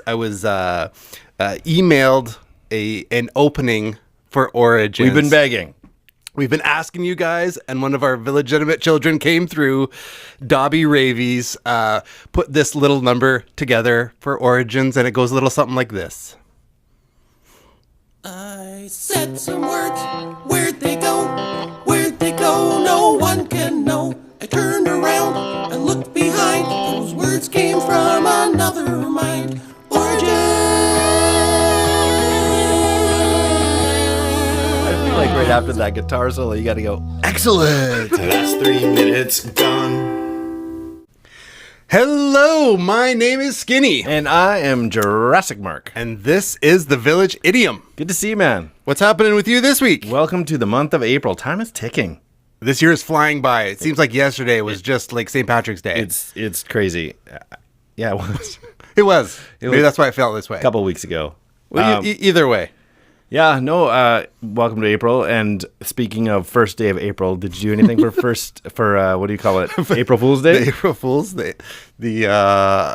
I was emailed an opening for Origins. We've been begging. We've been asking you guys, and one of our illegitimate children came through. Dobby Ravies put this little number together for Origins, and it goes a little something like this. I said some words, where'd they go? Where'd they go? No one can know. I turned around and looked behind. Those words came from another mind. Origins. I feel like right after that guitar solo, you got to go, excellent. That's 3 minutes done. Hello, my name is Skinny. And I am Jurassic Mark. And this is the Village Idiom. Good to see you, man. What's happening with you this week? Welcome to the month of April. Time is ticking. This year is flying by. It seems like yesterday was just like St. Patrick's Day. It's crazy. Yeah, it was. It was. Maybe that's why I felt this way. A couple weeks ago. Well, either way. Yeah, no, welcome to April. And speaking of first day of April, did you do anything for what do you call it? April Fool's Day? The April Fool's Day. I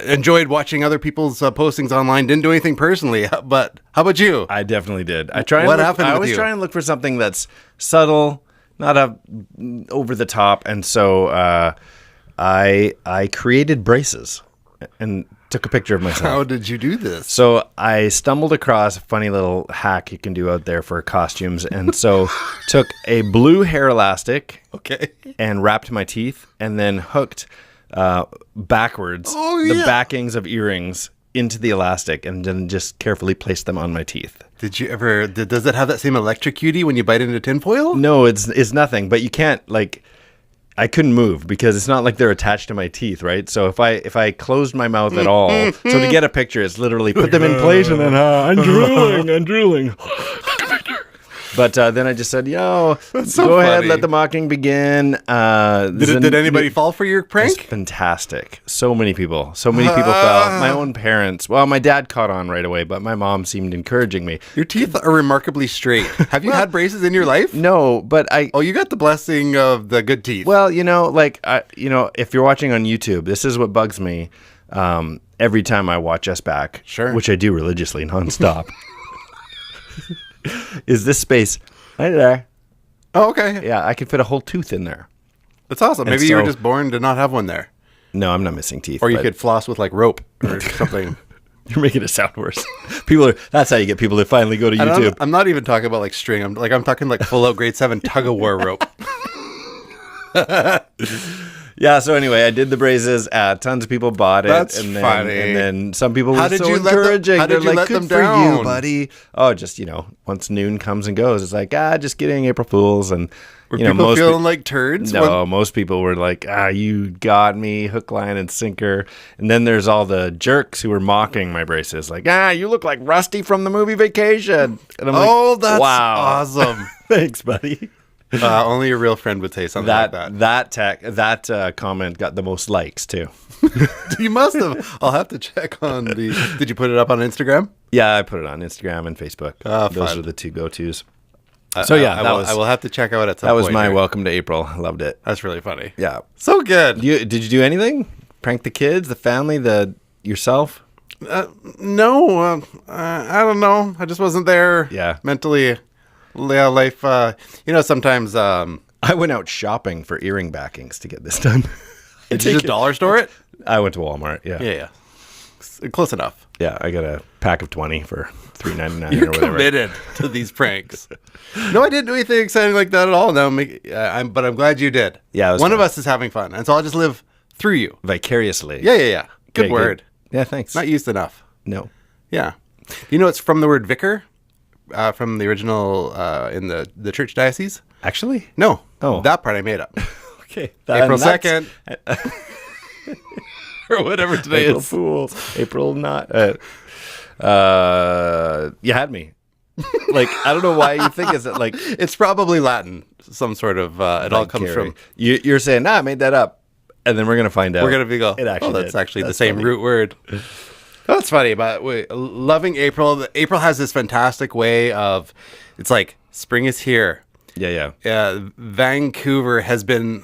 enjoyed watching other people's postings online. Didn't do anything personally, but how about you? I definitely did. I always try and look for something that's subtle, not over the top. And so I created braces and took a picture of myself. How did you do this? So I stumbled across a funny little hack you can do out there for costumes. And so took a blue hair elastic and wrapped my teeth and then hooked backwards the backings of earrings into the elastic and then just carefully placed them on my teeth. Did you ever, does it have that same electrocuty when you bite into tinfoil? No, it's nothing, but you can't I couldn't move because it's not like they're attached to my teeth, right? So if I closed my mouth at all, so to get a picture, it's literally put them in place and then I'm drooling. But then I just said, go ahead, let the mocking begin. Did anybody fall for your prank? It's fantastic. So many people fell. My own parents. Well, my dad caught on right away, but my mom seemed encouraging me. Your teeth are remarkably straight. Have you had braces in your life? No, but you got the blessing of the good teeth. Well, if you're watching on YouTube, this is what bugs me every time I watch us back. Sure. Which I do religiously, nonstop. Is this space right there? Oh, okay. Yeah, I could fit a whole tooth in there. That's awesome. Maybe you were just born to not have one there. No, I'm not missing teeth. Or you could floss with rope or something. You're making it sound worse. That's how you get people to finally go to YouTube. I'm not even talking about string. I'm talking full out grade 7 tug of war rope. Yeah, so anyway, I did the braces. Tons of people bought it. That's funny. And then some people were so encouraging. They're like, good for you, buddy. Oh, just, once noon comes and goes, it's like, just kidding, April Fools. And, were people feeling like turds? No, most people were like, you got me, hook, line, and sinker. And then there's all the jerks who were mocking my braces. Like, you look like Rusty from the movie Vacation. And I'm like, that's wow. Awesome. Thanks, buddy. Only a real friend would say something like that. That comment got the most likes too. You must have. I'll have to check on the. Did you put it up on Instagram? Yeah, I put it on Instagram and Facebook. Those are the two go-tos. I will have to check out at some point. That was my welcome to April. I loved it. That's really funny. Yeah, so good. Did you do anything? Prank the kids, the family, yourself? No, I don't know. I just wasn't there. Yeah, mentally. Yeah, life, sometimes... I went out shopping for earring backings to get this done. Did you just dollar store it? I went to Walmart, yeah. Yeah. Close enough. Yeah, I got a pack of 20 for $3.99 You're or whatever. Committed to these pranks. No, I didn't do anything exciting like that at all. No, but I'm glad you did. Yeah, one of us is having fun, and so I'll just live through you. Vicariously. Yeah. Good word. Good. Yeah, thanks. Not used enough. No. Yeah. It's from the word vicar? From the original in the church diocese? Actually? No. Oh. That part I made up. Okay. April 2nd. Or whatever today April is. Fools. April not. You had me. I don't know why you think it's it's probably Latin. Some sort of, it all comes from. You're saying, I made that up. And then we're going to find out. We're going to go, that's actually the same root word. That's funny, but loving April. April has this fantastic way of, it's like spring is here. Yeah. Vancouver has been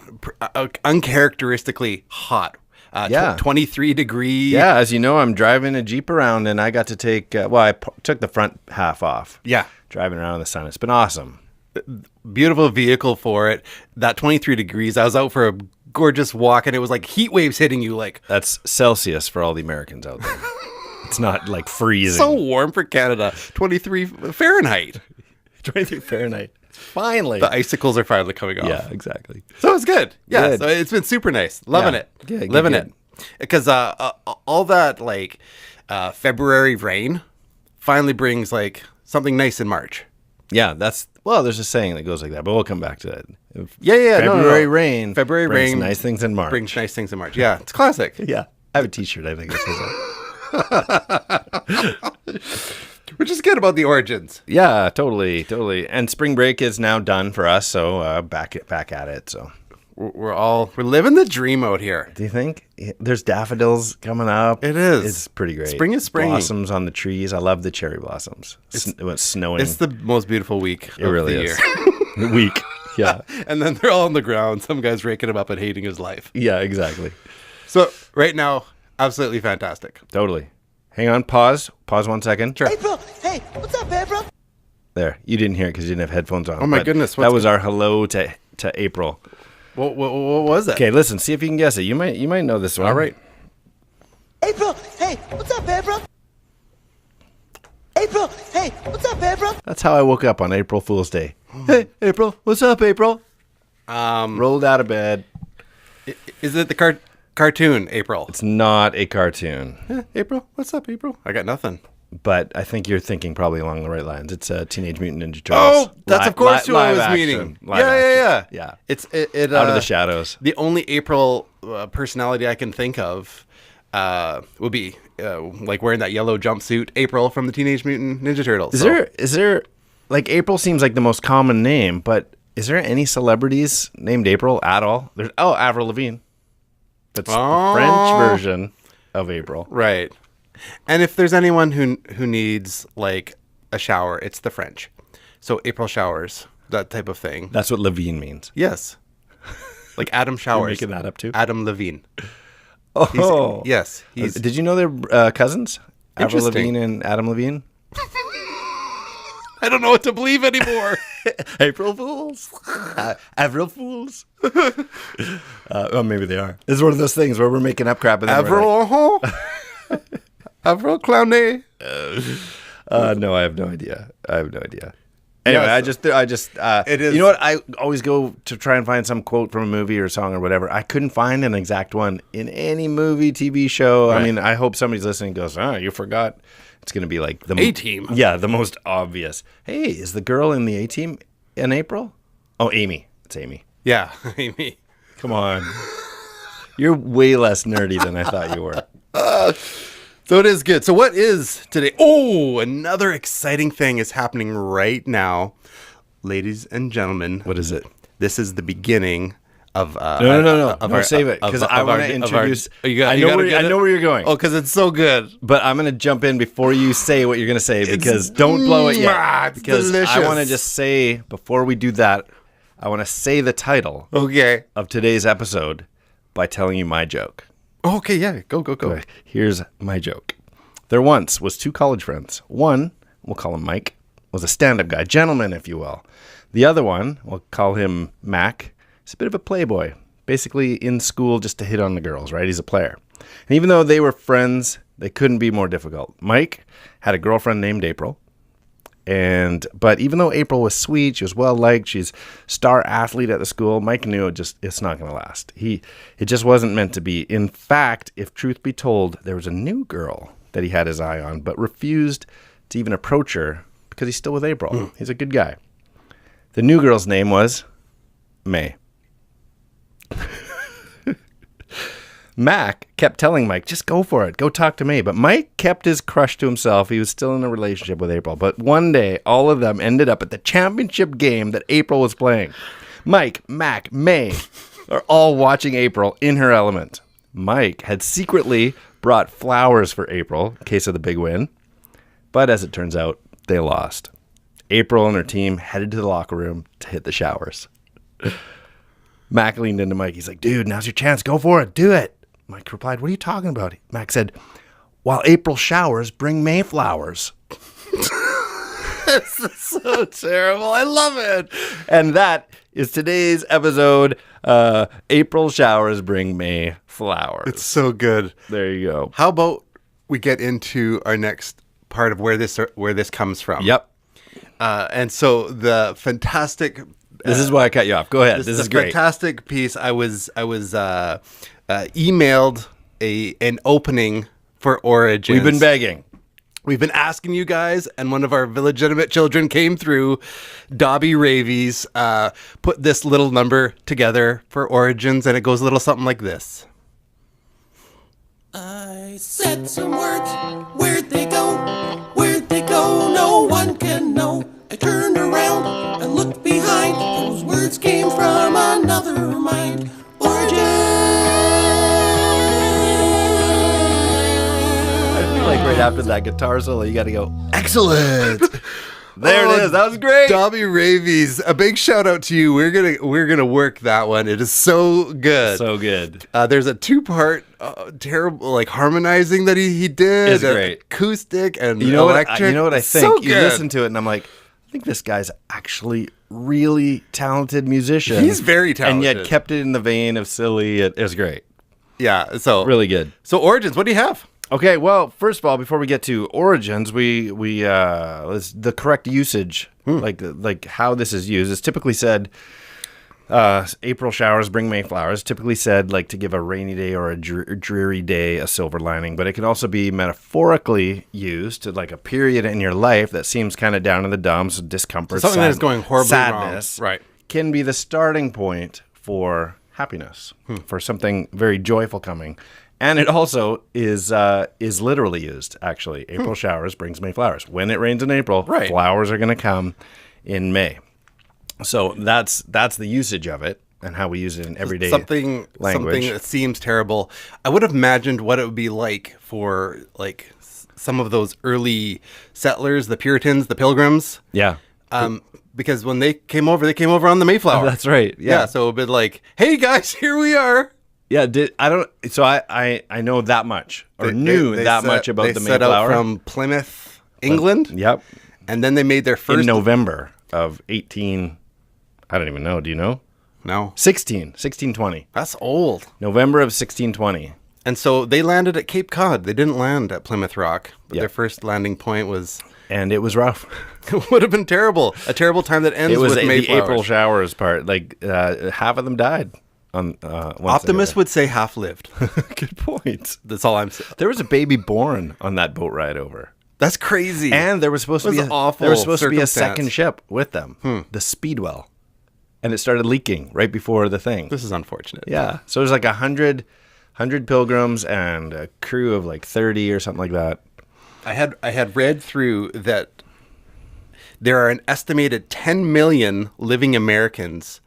uncharacteristically hot. Yeah. 23 degree. Yeah, as you know, I'm driving a Jeep around, and I got to take, I took the front half off. Yeah. Driving around in the sun. It's been awesome. Beautiful vehicle for it. That 23 degrees. I was out for a gorgeous walk, and it was like heat waves hitting you. Like, That's Celsius for all the Americans out there. It's not like freezing. so warm for Canada. 23 Fahrenheit. 23 Fahrenheit. Finally. The icicles are finally coming off. Yeah, exactly. So it's good. Yeah. Good. So it's been super nice. Loving Yeah. it. Good, Living good. it. Because all that like February rain finally brings like something nice in March. Yeah, there's a saying that goes like that, but we'll come back to that. Yeah. February rain. February brings rain nice things in March. brings nice things in March. Yeah. It's classic. Yeah. I have a t-shirt, I think that says that. Which is good about the origins. Yeah, totally. And spring break is now done for us, so back at it. So, We're living the dream out here. do you think there's daffodils coming up? It is. It's pretty great. Spring is spring. Blossoms on the trees. I love the cherry blossoms. It was snowing. It's the most beautiful week it of really the is. year. Week. Yeah. And then they're all on the ground. Some guy's raking them up and hating his life. Yeah. Exactly. So right now, absolutely fantastic. Totally. Hang on. Pause 1 second. Sure. April, hey, what's up, April? There. You didn't hear it because you didn't have headphones on. Oh my but goodness, That what's was our hello to April. What was that? Okay, listen. See if you can guess it. You might know this one. All right. April, hey, what's up, April? April, hey, what's up, April? That's how I woke up on April Fool's Day. Hey, April. What's up, April? Rolled out of bed. Is it the cartoon April? It's not a cartoon, April, what's up, April? I got nothing. but I think you're thinking probably along the right lines. It's Teenage Mutant Ninja Turtles. Oh, that's of course who I live was action. meaning. Live Yeah. action. Yeah. It's Out of the shadows. The only April personality I can think of would be like wearing that yellow jumpsuit, April from the Teenage Mutant Ninja Turtles. Is there like April seems like the most common name, but is there any celebrities named April at all? There's Avril Lavigne. That's the French version of April. Right. And if there's anyone who needs like a shower, it's the French. So April showers, that type of thing. That's what Lavigne means. Yes. Like Adam Showers. making that up too? Adam Levine. Oh, Yes. He's Did you know they're cousins? Avril Interesting. Lavigne and Adam Levine. I don't know what to believe anymore. April Fools. Avril Fools. Oh, maybe they are. This is one of those things where we're making up crap. And then Avril, Avril Clowney. no, I have no idea. Anyway, Yeah, I just. it is- You know what? I always go to try and find some quote from a movie or song or whatever. I couldn't find an exact one in any movie, TV show. I Right. mean, I hope somebody's listening and goes, you forgot. It's going to be like the A-Team. Yeah, the most obvious. Hey, is the girl in the A-Team in April? Oh, Amy. It's Amy. Yeah, Amy. Come on. You're way less nerdy than I thought you were. So it is good. So what is today? Oh, another exciting thing is happening right now. Ladies and gentlemen. What is it? This is the beginning of No. of No, our- save it, of- 'cause of I our- wanna of our- introduce- Oh, you got- I you know gotta where- get I it? know where you're going. Oh, because it's so good. But I'm going to jump in before you say what you're going to say because don't blow it yet. It's Because I delicious. want to just say, before we do that, I want to say the title Okay. of today's episode by telling you my joke. Okay, yeah. Go. Okay, here's my joke. There once was two college friends. One, we'll call him Mike, was a stand-up guy, gentleman, if you will. The other one, we'll call him Mac, he's a bit of a playboy. Basically in school just to hit on the girls, right? He's a player. And even though they were friends, they couldn't be more difficult. Mike had a girlfriend named April. But even though April was sweet, she was well-liked, she's star athlete at the school, Mike knew it's not going to last. It just wasn't meant to be. In fact, if truth be told, there was a new girl that he had his eye on, but refused to even approach her because he's still with April. He's a good guy. The new girl's name was May. Mac kept telling Mike, just go for it. Go talk to May. But Mike kept his crush to himself. He was still in a relationship with April. But one day, all of them ended up at the championship game that April was playing. Mike, Mac, May are all watching April in her element. Mike had secretly brought flowers for April in case of the big win. But as it turns out, they lost. April and her team headed to the locker room to hit the showers. Mac leaned into Mike. He's like, dude, now's your chance. Go for it. Do it. Mike replied, what are you talking about? Max said, while April showers bring Mayflowers. So terrible. I love it. And that is today's episode. April showers bring May flowers. It's so good. There you go. How about we get into our next part of where this comes from? Yep. And so the fantastic. This is why I cut you off. Go ahead. This is great. Fantastic piece. I was emailed an opening for Origins. We've been begging. We've been asking you guys, and one of our Village children came through. Dobby Ravies put this little number together for Origins, and it goes a little something like this. I said some words, where'd they go? Where'd they go? No one can know. I turned around and looked behind. Those words came from another mind. Like right after that guitar solo, you got to go, excellent. There it is. That was great. Dobby Ravies, a big shout out to you. We're gonna work that one. It is so good. So good. There's a 2-part terrible like harmonizing that he did. It's great. Acoustic and You know electric. what? You know what I think. So you good. listen to it, and I'm like, I think this guy's actually really talented musician. He's very talented, and yet kept it in the vein of silly. It was great. Yeah. So Really good. So Origins, what do you have? Okay, well, first of all, before we get to Origins, let's the correct usage, like how this is used. It's typically said, April showers bring May flowers. Typically said like to give a rainy day or a dreary day a silver lining, but it can also be metaphorically used to like a period in your life that seems kind of down in the dumps, discomfort, Something that is going horribly sadness, wrong. Right. Can be the starting point for happiness, for something very joyful coming. And it also is literally used, actually. April showers brings May flowers. When it rains in April, Right. flowers are going to come in May. So that's the usage of it and how we use it in everyday Something language. that seems terrible. I would have imagined what it would be like for like some of those early settlers, the Puritans, the Pilgrims. Yeah. Because when they came over on the Mayflower. That's right. Yeah. So it would be like, hey guys, here we are. Yeah, I know that much or knew They that set- much about they the set out Mayflower from Plymouth, England. Yep. And then they made their first In November of 18 I don't even know, do you know? No. 1620. That's old. November of 1620. And so they landed at Cape Cod. They didn't land at Plymouth Rock. But Yeah. their first landing point was And it was rough. it would have been terrible. A terrible time that ends It was with the Mayflowers. April showers part. Like half of them died. Once they were Optimists would say half lived. there. Good point. That's all I'm saying. There was a baby born on that boat ride over, That's crazy. and there was supposed to It be was an awful there was supposed to be a circumstance. second ship with them, the Speedwell, and it started leaking right before the thing. This is unfortunate. Yeah, so there's like 100 pilgrims and a crew of like 30 or something like that. I had read through that there are an estimated 10 million living Americans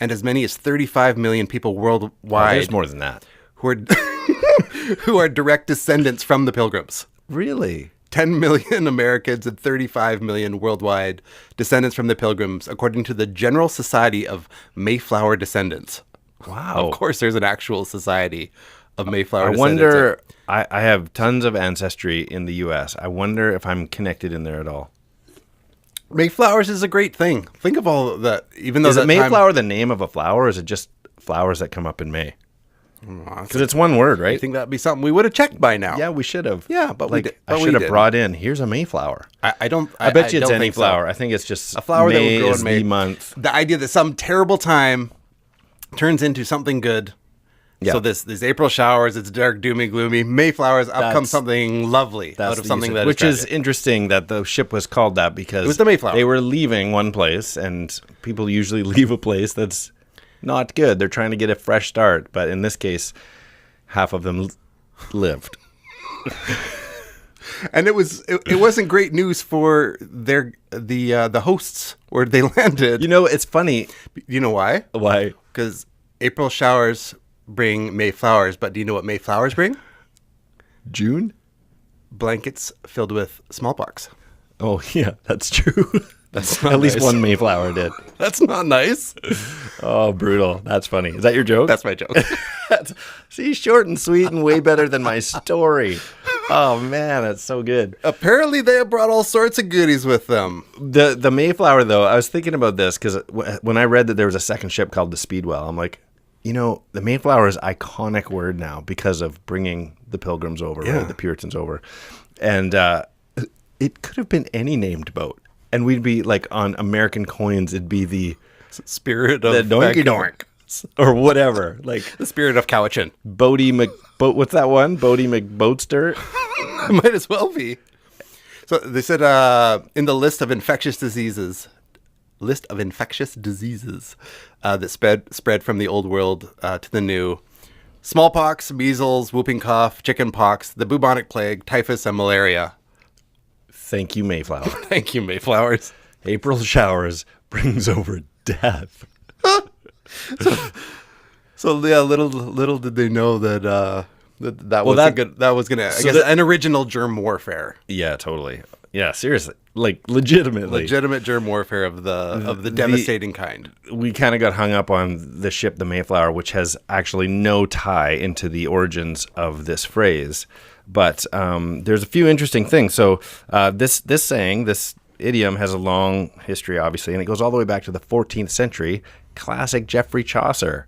and as many as 35 million people worldwide There's more than that. who are who are direct descendants from the Pilgrims. Really? 10 million Americans and 35 million worldwide descendants from the Pilgrims, according to the General Society of Mayflower Descendants. Wow. Of course, there's an actual society of Mayflower I descendants. wonder. I have tons of ancestry in the U.S. I wonder if I'm connected in there at all. Mayflowers is a great thing. Think of all that. Even though Is it that Mayflower the name of a flower, or is it just flowers that come up in May? Because it's one word, I right? think that'd be something we would have checked by now. Yeah, we should have. Yeah, but we like di- I but we should have didn't. brought in. Here's a Mayflower. I don't. I bet you it's don't any think so. flower. I think it's just A flower that May would grow is in May. the month. The idea that some terrible time turns into something good. Yeah. So this April showers, it's dark, doomy, gloomy. Mayflowers, up That's- comes something lovely That's out of the something usage. that which is tragic. interesting that the ship was called that because It was the Mayflower. They were leaving one place, and people usually leave a place that's not good. They're trying to get a fresh start, but in this case, half of them lived. And it wasn't great news for the hosts where they landed. You know, it's funny. You know why? Why? Because April showers bring Mayflowers, but do you know what Mayflowers bring? June? Blankets filled with smallpox. Oh, yeah, that's true. That's not At least nice. one Mayflower did. That's not nice. Oh, brutal. That's funny. Is that your joke? That's my joke. See, short and sweet and way better than my story. Oh, man, that's so good. Apparently, they have brought all sorts of goodies with them. The Mayflower, though, I was thinking about this because when I read that there was a second ship called the Speedwell, I'm like, the Mayflower is an iconic word now because of bringing the Pilgrims over, right? The Puritans over. And it could have been any named boat. And we'd be like on American coins, it'd be the Spirit of the Donkey Donk or whatever. Like the spirit of Cowichan. What's that one? Bodie McBoatster? Might as well be. So they said in the list of infectious diseases that spread from the old world to the new: smallpox, measles, whooping cough, chicken pox, the bubonic plague, typhus, and malaria. Thank you, Mayflower. Thank you, Mayflowers. April showers brings over death. So yeah, little did they know that that was an original germ warfare. Yeah, totally. Yeah, seriously. Like legitimately. Legitimate germ warfare of the devastating kind. We kind of got hung up on the ship, the Mayflower, which has actually no tie into the origins of this phrase. But there's a few interesting things. So this saying, this idiom, has a long history, obviously, and it goes all the way back to the 14th century. Classic Geoffrey Chaucer,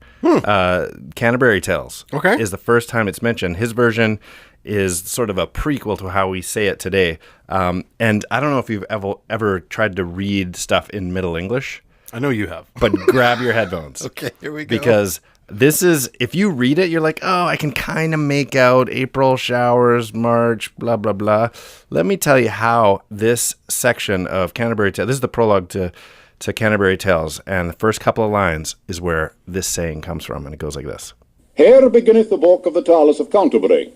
Canterbury Tales, is the first time it's mentioned. His version is sort of a prequel to how we say it today. And I don't know if you've ever tried to read stuff in Middle English. I know you have. But grab your headphones. Okay, here we go. Because this is, if you read it, you're like, oh, I can kind of make out April, showers, March, blah, blah, blah. Let me tell you how this section of Canterbury Tales, this is the prologue to Canterbury Tales, and the first couple of lines is where this saying comes from, and it goes like this. Here beginneth the book of the Tales of Canterbury.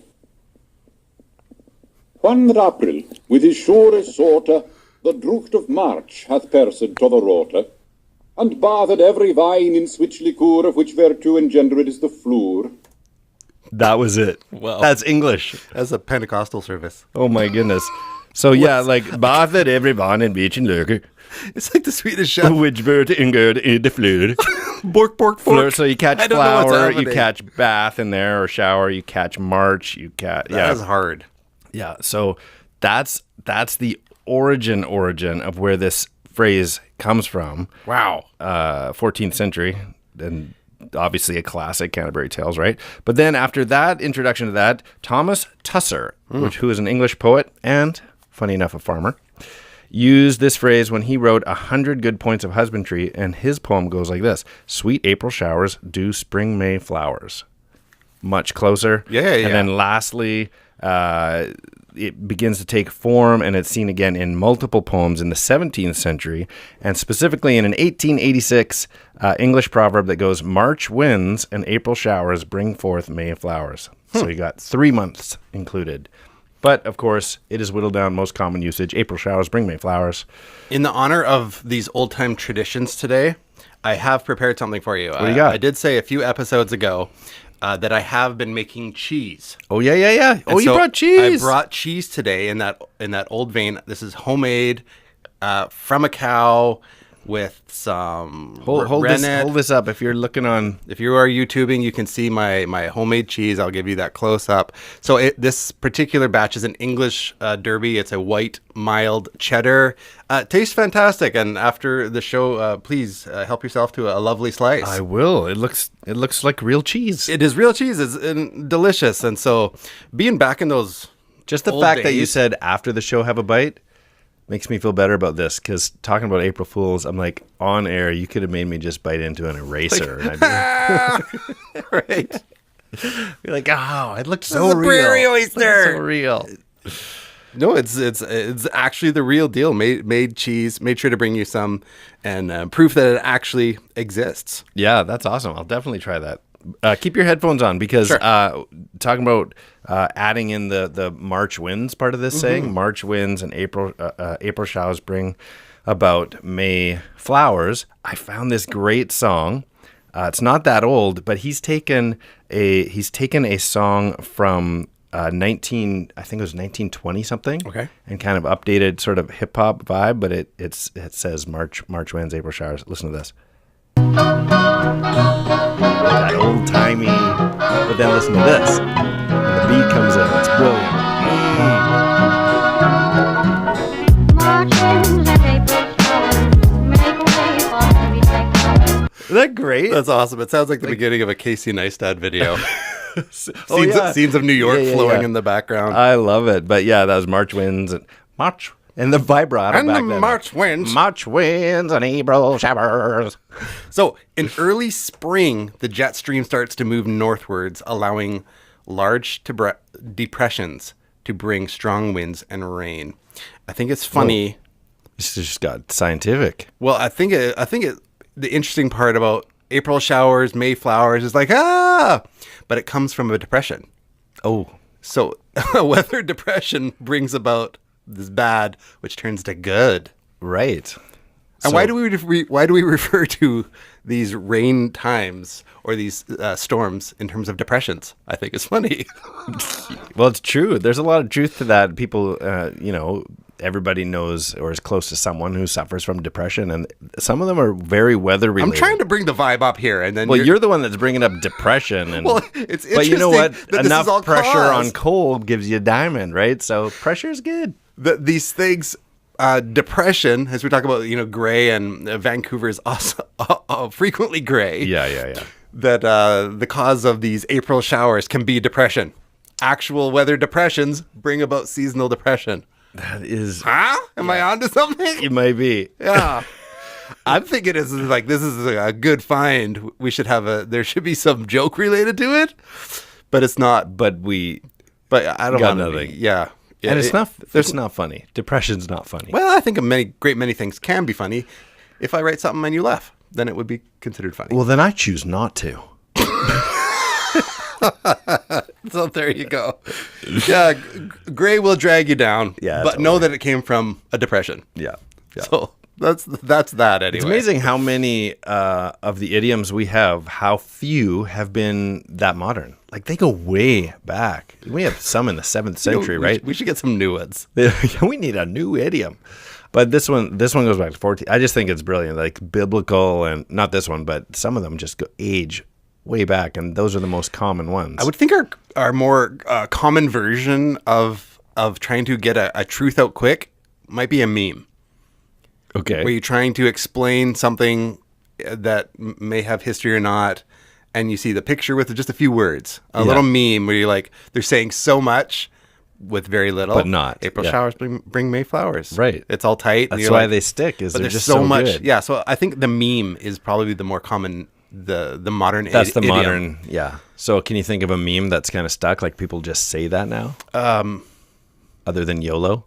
When that April, with his shores sorter, the drucht of March hath persed to the roter, and bathed every vine in switch liqueur, of which virtue engendered is the floor. That was it. Wow. That's English. As a Pentecostal service. Oh my goodness. So yeah, like bathed every vine in beach and lurker, It's like the Swedish chef. which virtue engendered in the floor. Bork, bork, bork. So you catch I don't know what's flower, you happening. catch bath in there, or shower, you catch March, you catch... That is hard. Yeah, so that's the origin of where this phrase comes from. Wow. 14th century, and obviously a classic, Canterbury Tales, right? But then after that introduction to that, Thomas Tusser, who is an English poet and, funny enough, a farmer, used this phrase when he wrote 100 Good Points of Husbandry, and his poem goes like this: sweet April showers do spring May flowers. Much closer. Yeah. And then lastly, it begins to take form, and it's seen again in multiple poems in the 17th century, and specifically in an 1886 English proverb that goes, March winds and April showers bring forth May flowers. So you got 3 months included. But, of course, it is whittled down, most common usage. April showers bring May flowers. In the honor of these old-time traditions today, I have prepared something for you. What do you got? I did say a few episodes ago that I have been making cheese. Oh, yeah. Oh, And you so brought cheese. I brought cheese today in that old vein. This is homemade from a cow with some Hold rennet. this up if you're looking on. If you are YouTubing, you can see my homemade cheese. I'll give you that close up. So this particular batch is an English Derby. It's a white, mild cheddar. Tastes fantastic. And after the show, please help yourself to a lovely slice. I will. It looks like real cheese. It is real cheese. It's delicious. And so being back in those Just the old fact that you days- said after the show have a bite makes me feel better about this, because talking about April Fools, I'm like, on air, you could have made me just bite into an eraser. And I'd right. be like, oh, it looked so a real. prairie It looked oyster. so real. No, it's actually the real deal. Made cheese. Made sure to bring you some, and proof that it actually exists. Yeah, that's awesome. I'll definitely try that. Keep your headphones on, because talking about adding in the March winds part of this saying, March winds and April showers bring about May flowers. I found this great song. It's not that old, but he's taken a song from I think it was 1920 something. Okay. And kind of updated sort of hip hop vibe, but it says March winds, April showers. Listen to this. That old timey. But then listen to this. When the beat comes in, it's brilliant. March winds and April showers make way for everyday flowers. Isn't that great? That's awesome. It sounds like the beginning of a Casey Neistat video. Oh, yeah. Scenes of New York Yeah, flowing in the background. I love it. But yeah, that was March winds and March and the vibrato And back the then. March winds. March winds and April showers. So in early spring, the jet stream starts to move northwards, allowing large depressions to bring strong winds and rain. I think it's funny. This just got scientific. Well, I think the interesting part about April showers, Mayflowers is like, but it comes from a depression. Oh, So a weather depression brings about this bad, which turns to good. right. And So- why do we refer to these rain times or these storms in terms of depressions? I think it's funny. Well, it's true. There's a lot of truth to that. People, everybody knows or is close to someone who suffers from depression, and some of them are very weather I'm related. trying to bring the vibe up here, and then Well, you're the one that's bringing up depression, and Well, it's but you know what? interesting that this Enough is all pressure caused. on cold gives you a diamond, right? So pressure's good. these things. Depression, as we talk about, gray, and Vancouver is also frequently gray. Yeah. That the cause of these April showers can be depression. Actual weather depressions bring about seasonal depression. That is, Huh? Am I onto something? it might be. Yeah. I'm thinking this is a good find. We should there should be some joke related to it, but it's not. But I don't got want nothing. Yeah. and it's not. There's It's not funny. Depression's not funny. Well, I think many things can be funny. If I write something and you laugh, then it would be considered funny. Well, then I choose not to. So there you go. Yeah, gray will drag you down. Yeah, but know that it came from a depression. Yeah. So that's that anyway. It's amazing how many of the idioms we have, how few have been that modern. Like they go way back. We have some in the 7th century, right? We should get some new ones. We need a new idiom. But this one goes back to 14. I just think it's brilliant, like biblical, and not this one, but some of them just go age way back, and those are the most common ones. I would think our more common version of trying to get a truth out quick might be a meme. Okay. Where you're trying to explain something that may have history or not, and you see the picture with just a few words. A little meme where you're like, they're saying so much with very little. But not. April Yeah. showers bring Mayflowers. Right. It's all tight. and That's you're why like- they stick, is but they're there's just so much. good. Yeah, so I think the meme is probably the more common, the modern That's the idiom. modern, yeah. So can you think of a meme that's kind of stuck? Like people just say that now? Other than YOLO?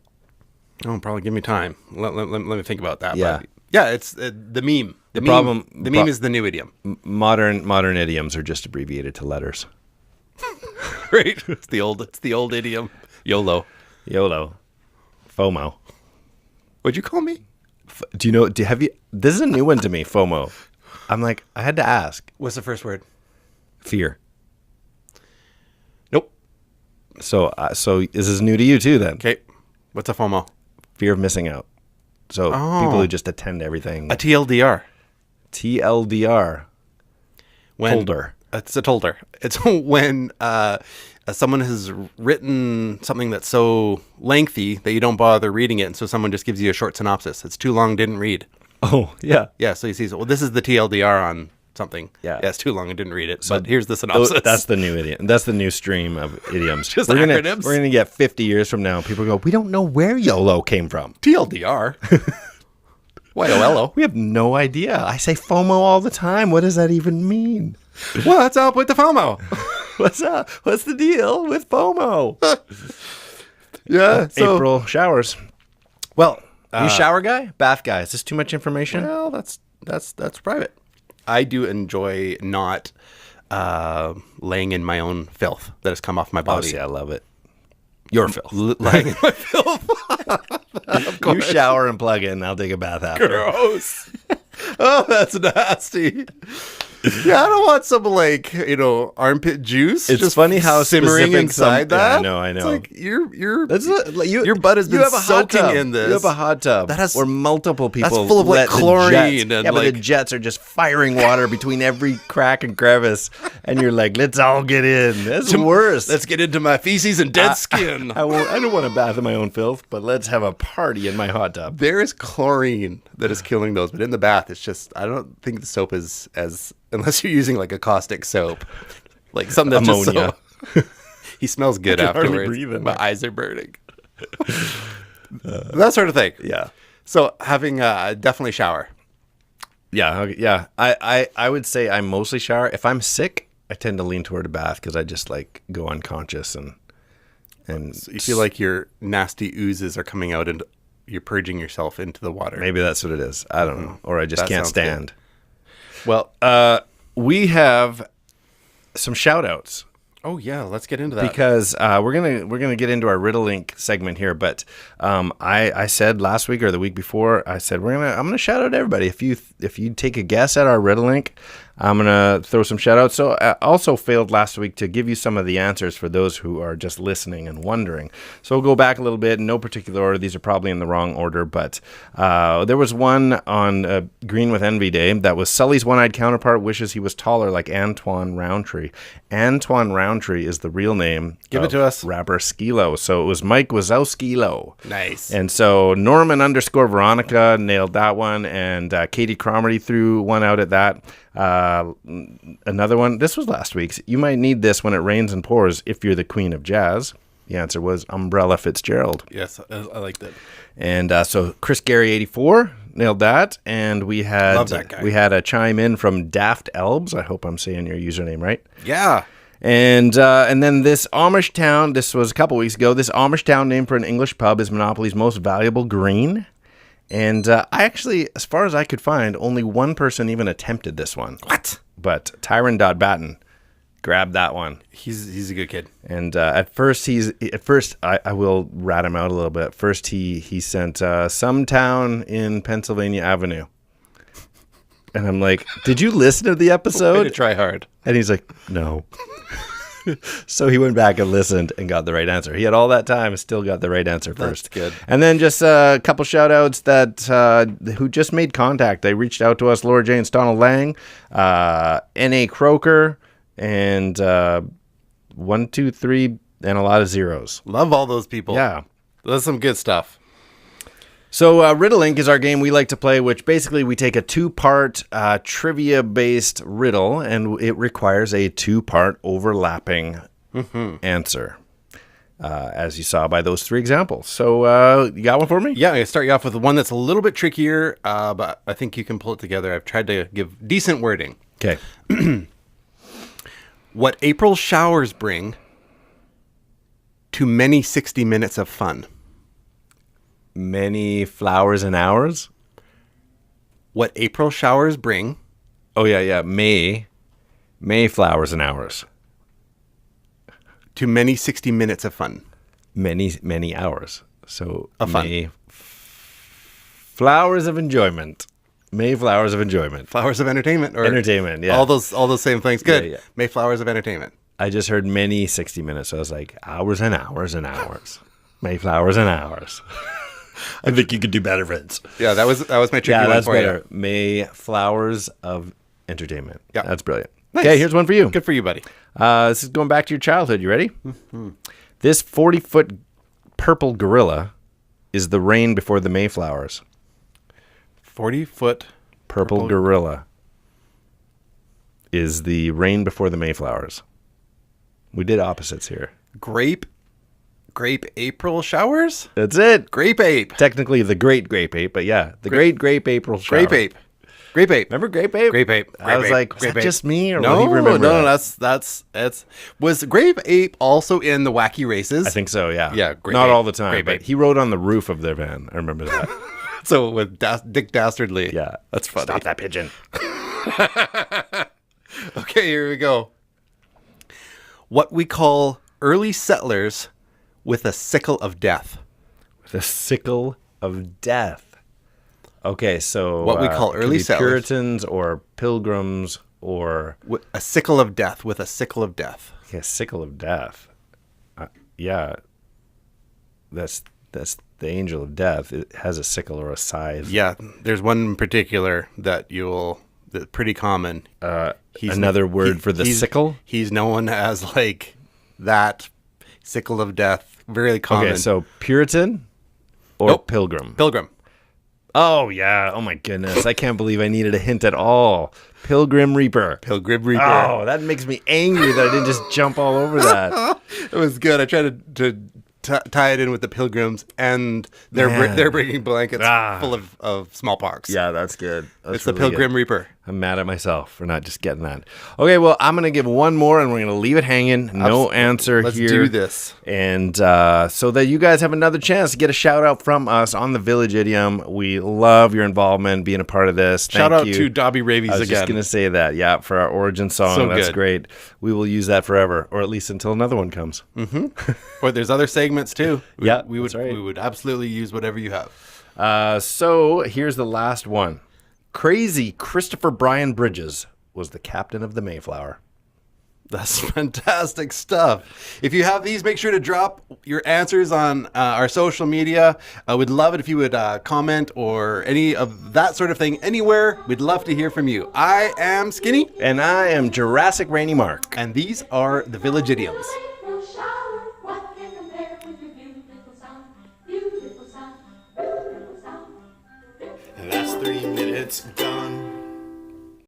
Oh, probably give me time. Let me think about that. Yeah. But yeah, it's the meme. The meme is the new idiom. Modern idioms are just abbreviated to letters. Right? It's the old idiom. YOLO. YOLO. FOMO. What'd you call me? Do you know, this is a new one to me, FOMO. I'm like, I had to ask. What's the first word? Fear. Nope. So this is new to you too then. Okay. What's a FOMO? Fear of missing out. So people who just attend everything. A TLDR. TLDR. Tolder. It's a tolder. It's when someone has written something that's so lengthy that you don't bother reading it, and so someone just gives you a short synopsis. It's too long, didn't read. Oh, yeah. Yeah, so you see, well, this is the TLDR on something. Yeah. It's too long, I didn't read it, but here's the synopsis. That's the new idiom. That's the new stream of idioms. Just we're acronyms. We're gonna get 50 years from now. People go, we don't know where YOLO came from. TLDR. YOLO. We have no idea. I say FOMO all the time. What does that even mean? What's up with the FOMO? What's up? What's the deal with FOMO? Yeah. So, April showers. well, You shower guy? Bath guy? Is this too much information? well, that's private. I do enjoy not laying in my own filth that has come off my Oh, body. see, I love it. Your filth. Lying in my filth. You shower and plug in. I'll take a bath after. Gross. Oh, that's nasty. Yeah, I don't want some armpit juice. It's just funny how simmering specific inside that. Yeah, I know. It's like your butt has been soaking in this. You have a hot tub That has- where multiple people that's full of, like, let the chlorine jets, and, but the like- jets are just firing water between every crack and crevice, and you're like, let's all get in. That's worse. Let's get into my feces and dead skin. I don't want to bath in my own filth, but let's have a party in my hot tub. There is chlorine that is killing those, but in the bath, it's just I don't think the soap is as unless you're using like a caustic soap, like something that's Ammonia. Just so, he smells good I can hardly afterwards. breathe in My there. eyes are burning. That sort of thing. Yeah. So having definitely shower. Yeah, okay, yeah. I would say I mostly shower. If I'm sick, I tend to lean toward a bath because I just like go unconscious and You feel like your nasty oozes are coming out and you're purging yourself into the water. maybe that's what it is. I don't know, or I just That can't sounds good. stand. Well, We have some shout outs. oh yeah, let's get into that. Because we're gonna get into our Riddle Link segment here, but I said last week or the week before, I said I'm gonna shout out everybody. If you take a guess at our Riddle Link, I'm gonna throw some shout outs. So I also failed last week to give you some of the answers for those who are just listening and wondering. So we'll go back a little bit in no particular order. These are probably in the wrong order, but there was one on Green with Envy Day that was Sully's one-eyed counterpart wishes he was taller like Antoine Roundtree. Antoine Roundtree is the real name. Give it to us. Rapper Skilo. So it was Mike Wazowskilo. Nice. And so Norman _ Veronica nailed that one, and Katie Cromarty threw one out at that. Another one, this was last week's. You might need this when it rains and pours if you're the queen of jazz. The answer was Umbrella Fitzgerald. Yes, I like that. And so Chris Gary 84 nailed that, and we had Love that guy. we had a chime in from Daft Elbs. I hope I'm saying your username right. Yeah. And then this Amish town, this was a couple weeks ago, this Amish town named for an English pub is Monopoly's most valuable green. And I actually, as far as I could find, only one person even attempted this one. What? But Tyron.Batten grabbed that one. He's a good kid. And at first, I will rat him out a little bit. At first, he sent some town in Pennsylvania Avenue. And I'm like, did you listen to the Way episode? to try hard. And he's like, no. So he went back and listened and got the right answer. He had all that time and still got the right answer first. good. And then just a couple shout outs that who just made contact. They reached out to us, Laura Jane Donald Lang, N.A. Croker, and 1, 2, 3, and a lot of zeros. Love all those people. Yeah. That's some good stuff. So Riddle Link is our game we like to play, which basically we take a 2-part trivia-based riddle, and it requires a 2-part overlapping answer, as you saw by those 3 examples. So you got one for me? Yeah, I'm going to start you off with one that's a little bit trickier, but I think you can pull it together. I've tried to give decent wording. Okay. What April showers bring to many 60 minutes of fun? Many flowers and hours? What April showers bring Oh, yeah. Mayflowers and hours. to many 60 minutes of fun. Many hours. So Of fun. Flowers of enjoyment. Mayflowers of enjoyment. Flowers of entertainment. Or Entertainment, yeah. All those same things. Good. Yeah. Mayflowers of entertainment. I just heard many 60 minutes, so I was like, hours and hours and hours. Mayflowers and hours. I think you could do better, Vince. Yeah, that was my tricky Yeah, one that's for better. you. Mayflowers of entertainment. Yeah. That's brilliant. Nice. Okay, here's one for you. Good for you, buddy. This is going back to your childhood. You ready? Mm-hmm. This 40-foot purple gorilla is the rain before the Mayflowers. 40-foot Purple gorilla is the rain before the Mayflowers. We did opposites here. grape April showers? That's it. Grape ape. Technically the great grape ape, but yeah, the great grape April shower. Grape ape. Grape ape. Remember grape ape? Grape ape. I was Grape ape. like, was Grape that ape. just me or No, will he remember no, that? that's was Grape Ape also in the Wacky Races? I think so, yeah. Yeah, grape Not ape. all the time, Grape but ape. he rode on the roof of their van. I remember that. so with Dick Dastardly. Yeah. That's funny. Stop that pigeon. Okay, here we go. What we call early settlers with a sickle of death. The sickle of death. Okay, so What we call could early be settlers. Puritans or Pilgrims or A sickle of death, with a sickle of death. a sickle of death. Yeah, that's the angel of death. It has a sickle or a scythe. Yeah, there's one in particular that's pretty common. Another word for the sickle? He's known as like that sickle of death. Very common. Okay, so Puritan or Nope. Pilgrim? Pilgrim. Oh, yeah. Oh, my goodness. I can't believe I needed a hint at all. Pilgrim Reaper. Pilgrim Reaper. Oh, that makes me angry that I didn't just jump all over that. It was good. I tried to tie it in with the pilgrims, and Man. they're bringing blankets Ah. full of smallpox. Yeah, that's good. That's It's the really Pilgrim good. Reaper. I'm mad at myself for not just getting that. Okay, well, I'm going to give one more, and we're going to leave it hanging. No answer Let's here. do this. And so that you guys have another chance to get a shout out from us on the Village Idiom. We love your involvement, being a part of this. Shout Thank out you. to Dobby Ravies I was again. just going to say that, yeah, for our origin song. So That's good. great. We will use that forever, or at least until another one comes. Or there's other segments too. Yeah, we would that's right. we would absolutely use whatever you have. So here's the last one. Crazy Christopher Brian Bridges was the captain of the Mayflower. That's fantastic stuff. If you have these, make sure to drop your answers on our social media. We'd love it if you would comment or any of that sort of thing anywhere. We'd love to hear from you. I am Skinny, And I am Jurassic Rainy Mark. and these are the Village Idioms. April shower, what can compare with your beautiful sound? Beautiful sound, beautiful sound. That's 3 minutes done.